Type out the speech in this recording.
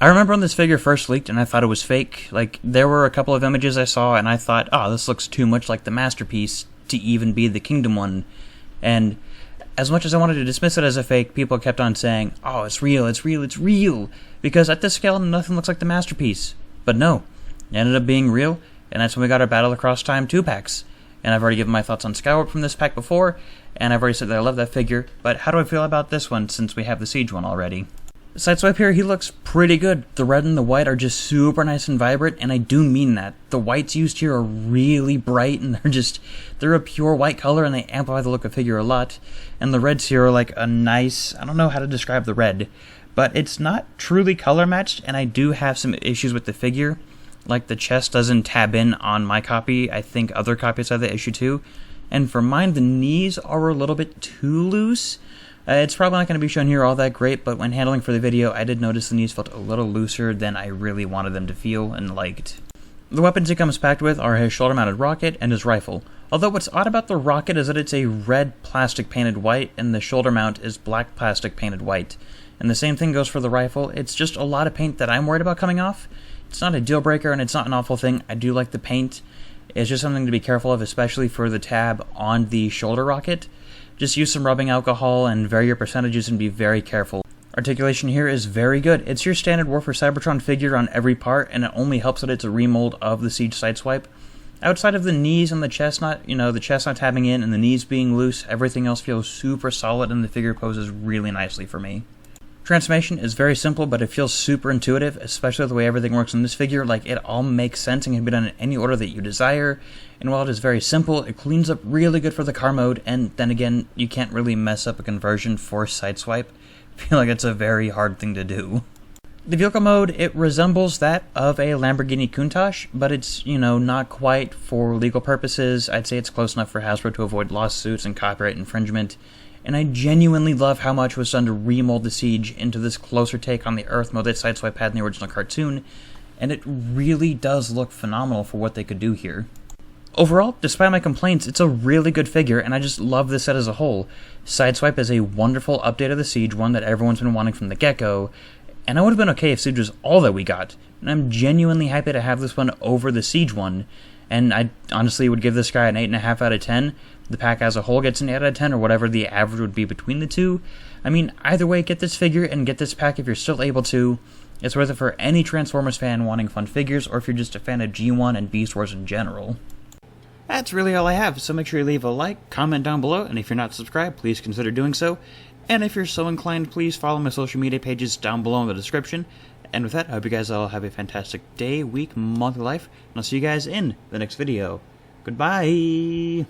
I remember when this figure first leaked and I thought it was fake. Like, there were a couple of images I saw and I thought, oh, this looks too much like the Masterpiece to even be the Kingdom one. And as much as I wanted to dismiss it as a fake, people kept on saying, oh, it's real, it's real, it's real. Because at this scale, nothing looks like the Masterpiece. But no, it ended up being real, and that's when we got our Battle Across Time 2-packs. And I've already given my thoughts on Skyward from this pack before, and I've already said that I love that figure, but how do I feel about this one since we have the Siege one already? Sideswipe here, he looks pretty good. The red and the white are just super nice and vibrant, and I do mean that. The whites used here are really bright, and they're a pure white color, and they amplify the look of the figure a lot. And the reds here are like a nice, I don't know how to describe the red, but it's not truly color matched, and I do have some issues with the figure. Like, the chest doesn't tab in on my copy. I think other copies have the issue too. And for mine, the knees are a little bit too loose. It's probably not going to be shown here all that great, but when handling for the video, I did notice the knees felt a little looser than I really wanted them to feel and liked. The weapons he comes packed with are his shoulder-mounted rocket and his rifle. Although what's odd about the rocket is that it's a red plastic painted white, and the shoulder mount is black plastic painted white. And the same thing goes for the rifle. It's just a lot of paint that I'm worried about coming off. It's not a deal breaker, and it's not an awful thing. I do like the paint. It's just something to be careful of, especially for the tab on the shoulder rocket. Just use some rubbing alcohol and vary your percentages and be very careful. Articulation here is very good. It's your standard War for Cybertron figure on every part, and it only helps that it's a remold of the Siege Sideswipe. Outside of the knees and the chest not, the chest not tabbing in and the knees being loose, everything else feels super solid and the figure poses really nicely for me. Transformation is very simple, but it feels super intuitive, especially the way everything works in this figure. Like, it all makes sense and can be done in any order that you desire. And while it is very simple, it cleans up really good for the car mode, and then again, you can't really mess up a conversion for Sideswipe. I feel like it's a very hard thing to do. The vehicle mode, it resembles that of a Lamborghini Countach, but it's, not quite for legal purposes. I'd say it's close enough for Hasbro to avoid lawsuits and copyright infringement. And I genuinely love how much was done to remold the Siege into this closer take on the Earth mode that Sideswipe had in the original cartoon, and it really does look phenomenal for what they could do here. Overall, despite my complaints, it's a really good figure, and I just love this set as a whole. Sideswipe is a wonderful update of the Siege, one that everyone's been wanting from the get-go, and I would have been okay if Siege was all that we got, and I'm genuinely happy to have this one over the Siege one, and I honestly would give this guy an 8.5 out of 10. The pack as a whole gets an 8 out of 10, or whatever the average would be between the two. I mean, either way, get this figure and get this pack if you're still able to. It's worth it for any Transformers fan wanting fun figures, or if you're just a fan of G1 and Beast Wars in general. That's really all I have, so make sure you leave a like, comment down below, and if you're not subscribed, please consider doing so. And if you're so inclined, please follow my social media pages down below in the description. And with that, I hope you guys all have a fantastic day, week, month, life, and I'll see you guys in the next video. Goodbye!